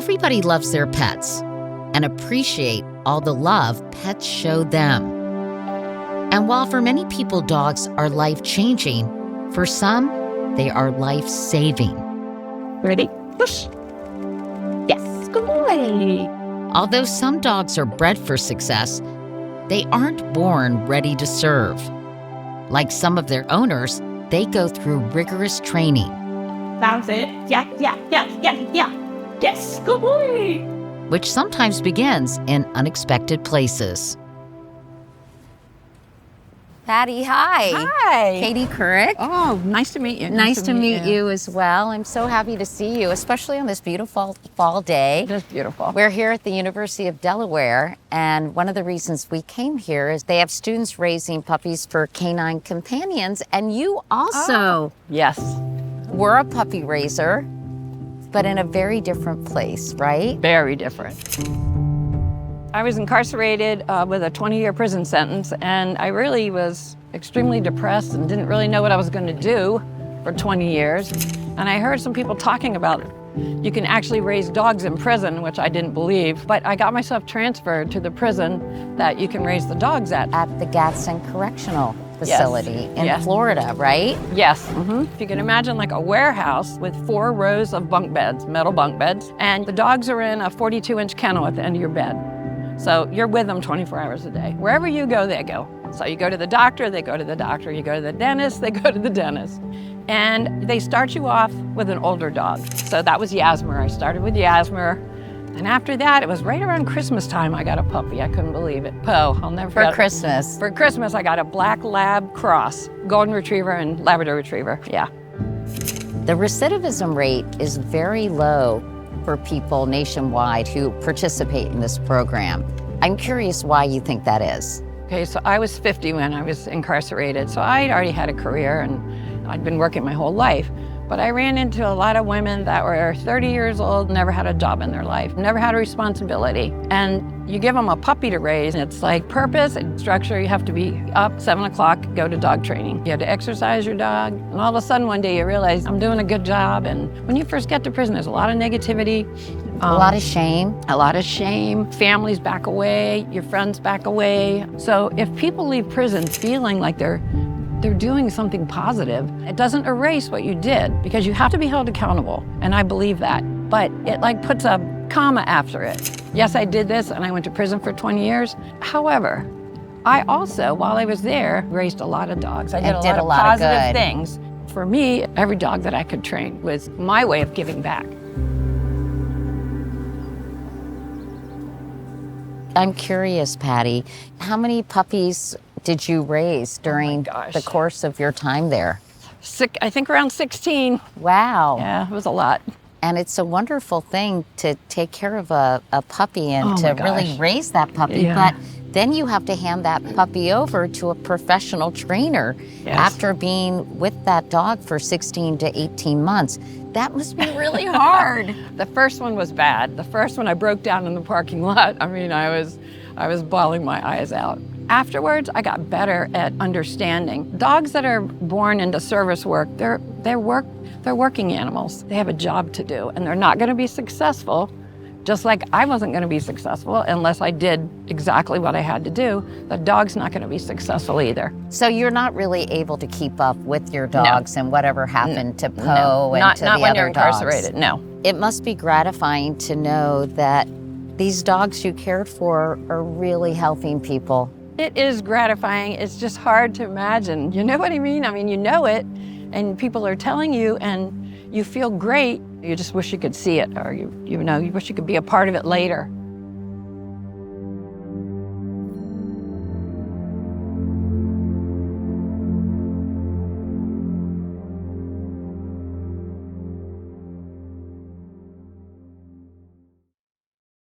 Everybody loves their pets and appreciate all the love pets show them. And while for many people dogs are life-changing, for some, they are life-saving. Ready? Push. Yes, good boy. Although some dogs are bred for success, they aren't born ready to serve. Like some of their owners, they go through rigorous training. That's it. Yeah. Yes, good boy. Which sometimes begins in unexpected places. Patti, hi. Hi. Katie Couric. Oh, nice to meet you. Nice to meet you as well. I'm so happy to see you, especially on this beautiful fall day. It is beautiful. We're here at the University of Delaware, and one of the reasons we came here is they have students raising puppies for canine companions, and you also Yes. were a puppy raiser, but in a very different place, right? Very different. I was incarcerated with a 20-year prison sentence, and I really was extremely depressed and didn't really know what I was going to do for 20 years. And I heard some people talking about you can actually raise dogs in prison, which I didn't believe. But I got myself transferred to the prison that you can raise the dogs at. At the Gadsden Correctional Facility in Florida, right? Yes. If you can imagine like a warehouse with 4 rows of bunk beds, metal bunk beds, and the dogs are in a 42-inch kennel at the end of your bed. So you're with them 24 hours a day. Wherever you go, they go. So you go to the doctor, they go to the doctor. You go to the dentist, they go to the dentist. And they start you off with an older dog. So that was Yasmer. I started with Yasmer. And after that, it was right around Christmas time I got a puppy. I couldn't believe it. Poe, I'll never forget. For Christmas. For Christmas, I got a black lab cross, golden retriever and Labrador retriever, yeah. The recidivism rate is very low for people nationwide who participate in this program. I'm curious why you think that is. Okay, so I was 50 when I was incarcerated, so I'd already had a career and I'd been working my whole life. But I ran into a lot of women that were 30 years old, never had a job in their life, never had a responsibility. And you give them a puppy to raise, and it's like purpose and structure. You have to be up 7 o'clock, go to dog training. You have to exercise your dog. And all of a sudden one day you realize, I'm doing a good job. And when you first get to prison, there's a lot of negativity. A lot of shame. A lot of shame. Families back away, your friends back away. So if people leave prison feeling like they're doing something positive, it doesn't erase what you did, because you have to be held accountable, and I believe that. But it like puts a comma after it. Yes, I did this and I went to prison for 20 years. However, I also, while I was there, raised a lot of dogs. I did a lot of positive things. For me, every dog that I could train was my way of giving back. I'm curious, Patti, how many puppies did you raise during the course of your time there? I think around 16. Wow. Yeah, it was a lot. And it's a wonderful thing to take care of a puppy and to really raise that puppy. Yeah. But then you have to hand that puppy over to a professional trainer after being with that dog for 16 to 18 months. That must be really hard. The first one was bad. The first one I broke down in the parking lot. I mean, I was bawling my eyes out. Afterwards, I got better at understanding. Dogs that are born into service work, they're working animals. They have a job to do, and they're not going to be successful, just like I wasn't going to be successful unless I did exactly what I had to do. The dog's not going to be successful either. So you're not really able to keep up with your dogs and whatever happened to Poe and to the other dogs? Not when you're incarcerated, no. It must be gratifying to know that these dogs you cared for are really helping people. It is gratifying. It's just hard to imagine. You know what I mean? I mean, you know it, and people are telling you, and you feel great. You just wish you could see it, or you wish you could be a part of it later.